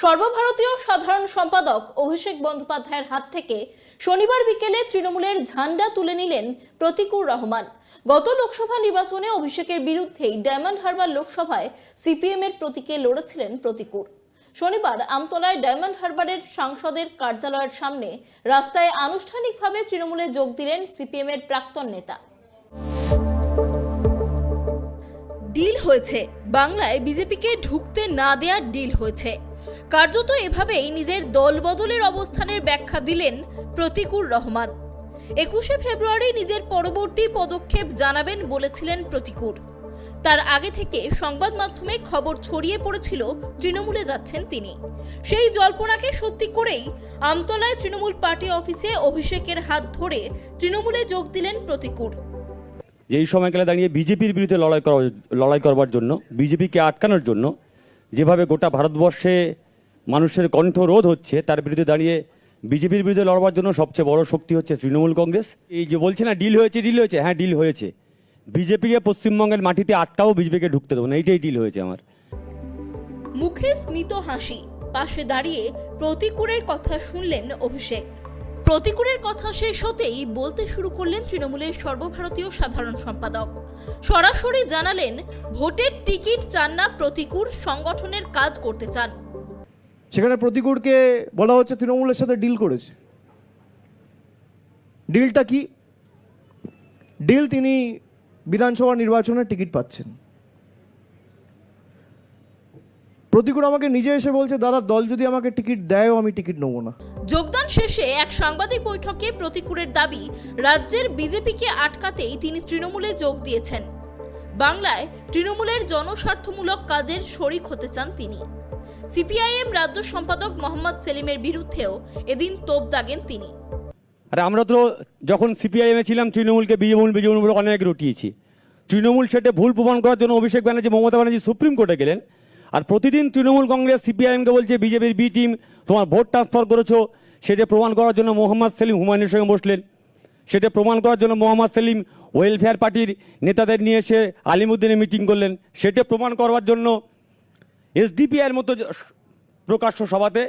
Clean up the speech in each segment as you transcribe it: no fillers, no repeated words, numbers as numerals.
সর্বভারতীয় সাধারণ সম্পাদক অভিষেক বন্দ্যোপাধ্যায়ের হাত থেকে শনিবার বিকেলে তৃণমূলের ঝান্ডা তুলে নিলেন প্রতীকুর রহমান। গত লোকসভা নির্বাচনে অভিষেকের বিরুদ্ধেই ডায়মন্ড হারবার লোকসভায় সিপিএম এর প্রতীকে লড়েছিলেন প্রতীকুর। শনিবার আমতলায় ডায়মন্ড হারবারের সাংসদের কার্যালয়ের সামনে রাস্তায় আনুষ্ঠানিকভাবে তৃণমূলে যোগ দিলেন সিপিএম এর প্রাক্তন নেতা। ডিল হয়েছে, বাংলায় বিজেপিকে ঢুকতে না দেওয়ার ডিল হয়েছে। কার্যত এভাবেই নিজের দল বদলের অবস্থানের ব্যাখ্যা দিলেন প্রতীকুর রহমান। 21শে ফেব্রুয়ারি নিজের পরবর্তী পদক্ষেপ জানাবেন বলেছিলেন প্রতীকুর। তার আগে থেকে সংবাদ মাধ্যমে খবর ছড়িয়ে পড়েছিল তৃণমূলে যাচ্ছেন তিনি। সেই জল্পনাকে সত্যি করেই আমতলায় তৃণমূল পার্টি অফিসে অভিষেকের হাত ধরে তৃণমূলে যোগ দিলেন প্রতীকুর। যেই সময়কালে দাঁড়িয়ে বিজেপির বিরুদ্ধে লড়াই করবার জন্য, বিজেপিকে আটকানোর জন্য যেভাবে গোটা ভারতবর্ষে মানুষের কণ্ঠরোধ হচ্ছে, তার বিরুদ্ধে দাঁড়িয়ে বিজেপির বিরুদ্ধে লড়বার জন্য সবচেয়ে বড় শক্তি হচ্ছে তৃণমূল কংগ্রেস। এই যে বলছে না ডিল হয়েছে, হ্যাঁ ডিল হয়েছে। বিজেপিকে পশ্চিমবঙ্গের মাটিতে আটটাও বিজেপিকে ঢুকতে দেবো না, এইটাই ডিল হয়েছে আমার। মুখে স্মিত হাসি, পাশে দাঁড়িয়ে প্রতীকুরের কথা শুনলেন অভিষেক। প্রতীকুরের কথা শেষ হতেই বলতে শুরু করলেন তৃণমূলের সর্বভারতীয় সাধারণ সম্পাদক। সরাসরি জানালেন ভোটের টিকিট চান না প্রতীকুর, সংগঠনের কাজ করতে চান। সেখানে প্রতীকুরকে বলা হচ্ছে তৃণমূলের সাথে ডিল করেছে। ডিলটা কি? ডিল তিনি বিধানসভা নির্বাচনের টিকিট পাচ্ছেন। প্রতীকুর আমাকে নিজে এসে বলছে, দাদা দল যদি আমাকে টিকিট দেয়ও আমি টিকিট নেবো না। যোগদান শেষে এক সাংবাদিক বৈঠকে প্রতীকুরের দাবি, রাজ্যের বিজেপিকে আটকাতেই তিনি তৃণমূলে যোগ দিয়েছেন। বাংলায় তৃণমূলের জনস্বার্থমূলক কাজের শরিক হতে চান তিনি। সিপিআইএম রাজ্য সম্পাদক মোহাম্মদ সেলিমের বিরুদ্ধেও এদিন তোপ দাগেন তিনি। আরে আমরা তো যখন সিপিআইএমে ছিলাম তৃণমূলকে বিজেপি বলে অনেক রটিয়েছি। তৃণমূল সেটা ভুল প্রমাণ করার জন্য অভিষেক ব্যানার্জি, মমতা ব্যানার্জি সুপ্রিম কোর্টে গেলেন। আর প্রতিদিন তৃণমূল কংগ্রেস সিপিআইএমকে বলছে বিজেপির বি টিম তোমার ভোট ট্রান্সফার করেছো, সেটা প্রমাণ করার জন্য মোহাম্মদ সেলিম হুমায়ুনের সঙ্গে বসলেন। সেটা প্রমাণ করার জন্য মোহাম্মদ সেলিম ওয়েলফেয়ার পার্টির নেতাদের নিয়ে এসে আলিমুদ্দিনে মিটিং করলেন। সেটা প্রমাণ করবার জন্য এসডিপিআইয়ের মতো প্রকাশ্য সভাতে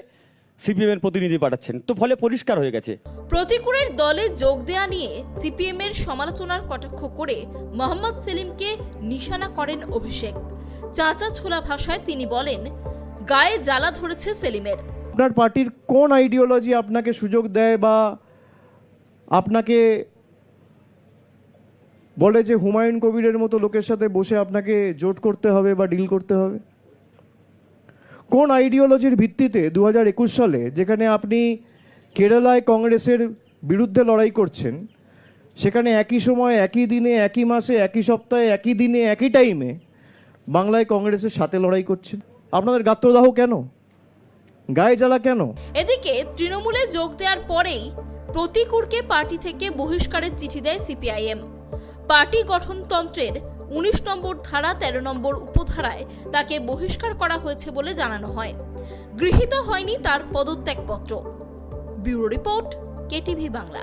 সিপিএমের প্রতিনিধি পাঠাচ্ছেন। তো ফলে পরিষ্কার হয়ে গেছে। প্রতীকুরের দলে যোগ দেয়া নিয়ে সিপিএম এর সমালোচনার কটাক্ষ করে মোহাম্মদ সেলিমকে নিশানা করেন অভিষেক। চাঁচা ছোলা ভাষায় তিনি বলেন, গায়ে জ্বালা ধরেছে সেলিমের। আপনার পার্টির কোন আইডিওলজি আপনাকে সুযোগ দেয় বা আপনাকে বলে যে হুমায়ুন কবিরের মতো লোকের সাথে বসে আপনাকে জোট করতে হবে বা ডিল করতে হবে? কোন আইডিওলজির ভিত্তিতে 2021 সালে, যেখানে আপনি কেরালায় কংগ্রেসের বিরুদ্ধে লড়াই করছেন, সেখানে একই সময়, একই দিনে, একই মাসে, একই সপ্তাহে, একই দিনে, একই টাইমে বাংলায় কংগ্রেসের সাথে লড়াই করছেন? আপনাদের গাত্রদাহ কেন? গায়ে জ্বালা কেন? এদিকে তৃণমূলে যোগ দেওয়ার পরেই প্রতীকুরকে পার্টি থেকে বহিষ্কারের চিঠি দেয় সিপিআইএম। পার্টি গঠনতন্ত্রের 19 নম্বর ধারা 13 নম্বর উপধারায় তাকে বহিষ্কার করা হয়েছে বলে জানানো হয়। গৃহীত হয়নি তার পদত্যাগপত্র। Bureau report, KTV Bangla.